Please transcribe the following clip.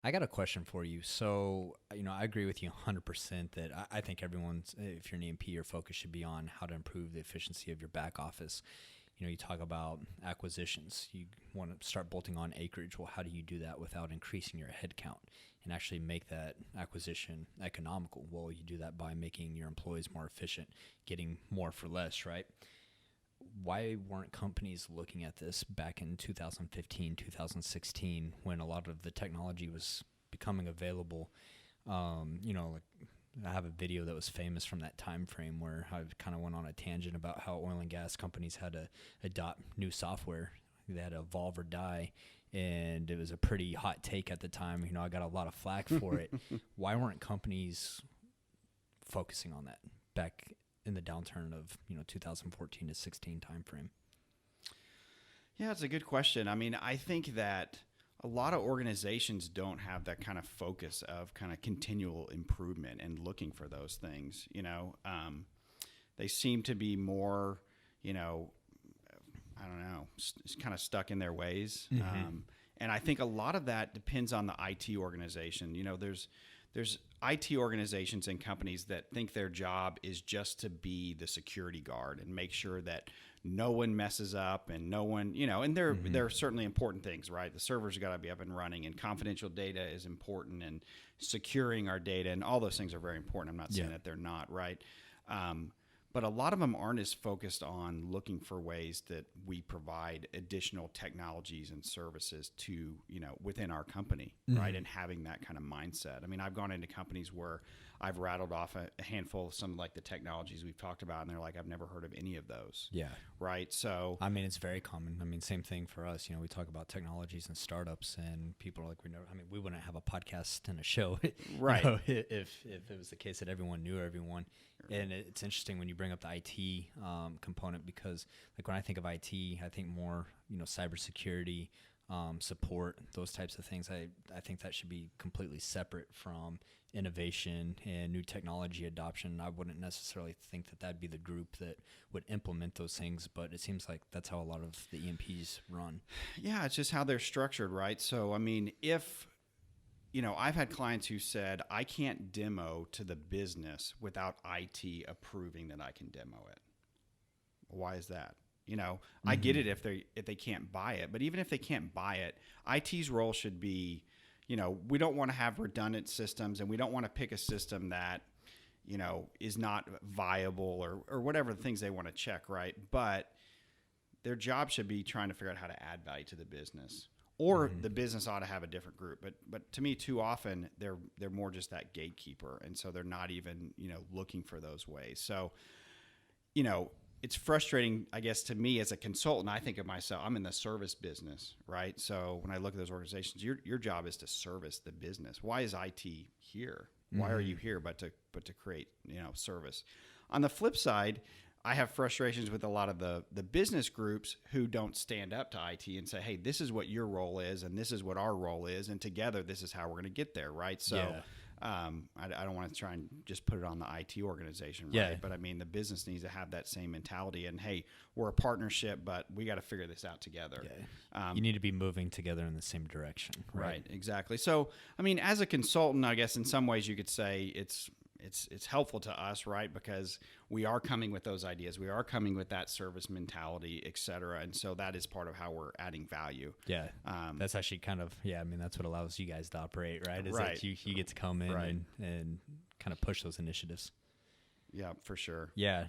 I got a question for you. So, I agree with you 100% that I think everyone's, if you're an EMP, your focus should be on how to improve the efficiency of your back office. You talk about acquisitions. You want to start bolting on acreage. Well, how do you do that without increasing your headcount and actually make that acquisition economical? Well, you do that by making your employees more efficient, getting more for less, right? Why weren't companies looking at this back in 2015, 2016, when a lot of the technology was becoming available? Like I have a video that was famous from that time frame where I kind of went on a tangent about how oil and gas companies had to adopt new software. They had to evolve or die, and it was a pretty hot take at the time. I got a lot of flack for it. Why weren't companies focusing on that back in the downturn of 2014 to 16 timeframe? Yeah, it's a good question. I mean, I think that a lot of organizations don't have that kind of focus of kind of continual improvement and looking for those things. They seem to be more, I don't know, kind of stuck in their ways. Mm-hmm. And I think a lot of that depends on the IT organization. There's IT organizations and companies that think their job is just to be the security guard and make sure that no one messes up and no one, and there are certainly important things, right? The servers got to be up and running, and confidential data is important, and securing our data and all those things are very important. I'm not saying that they're not, right? But a lot of them aren't as focused on looking for ways that we provide additional technologies and services to, within our company, right? And having that kind of mindset. I mean, I've gone into companies where I've rattled off a handful of some like the technologies we've talked about, and they're like, I've never heard of any of those. Yeah. Right. So, I mean, it's very common. I mean, same thing for us. We talk about technologies and startups, and people are like, we wouldn't have a podcast and a show, right. If it was the case that everyone knew everyone. And it's interesting when you bring up the IT component, because like when I think of IT, I think more, cybersecurity, support, those types of things. I think that should be completely separate from innovation and new technology adoption. I wouldn't necessarily think that that'd be the group that would implement those things, but it seems like that's how a lot of the EMPs run. Yeah, it's just how they're structured, right? So, I mean, if I've had clients who said, I can't demo to the business without IT approving that I can demo it. Why is that? I get it if they can't buy it, but even if they can't buy it, IT's role should be, we don't want to have redundant systems, and we don't want to pick a system that, is not viable or whatever the things they want to check, right? But their job should be trying to figure out how to add value to the business. Or the business ought to have a different group, but to me, too often they're more just that gatekeeper, and so they're not even looking for those ways. So, it's frustrating, I guess, to me as a consultant. I think of myself, I'm in the service business, right? So when I look at those organizations, your job is to service the business. Why is IT here? Why are you here but to create service? On the flip side, I have frustrations with a lot of the business groups who don't stand up to IT and say, hey, this is what your role is and this is what our role is, and together this is how we're going to get there, right? So I don't want to try and just put it on the IT organization, right? But I mean, the business needs to have that same mentality, and hey, we're a partnership, but we got to figure this out together. You need to be moving together in the same direction. Right, exactly. So, I mean, as a consultant, I guess in some ways you could say it's helpful to us, right? Because we are coming with those ideas. We are coming with that service mentality, et cetera. And so that is part of how we're adding value. Yeah. That's actually kind of, I mean, that's what allows you guys to operate, right? Is right. that you get to come in and kind of push those initiatives. Yeah, for sure. Yeah.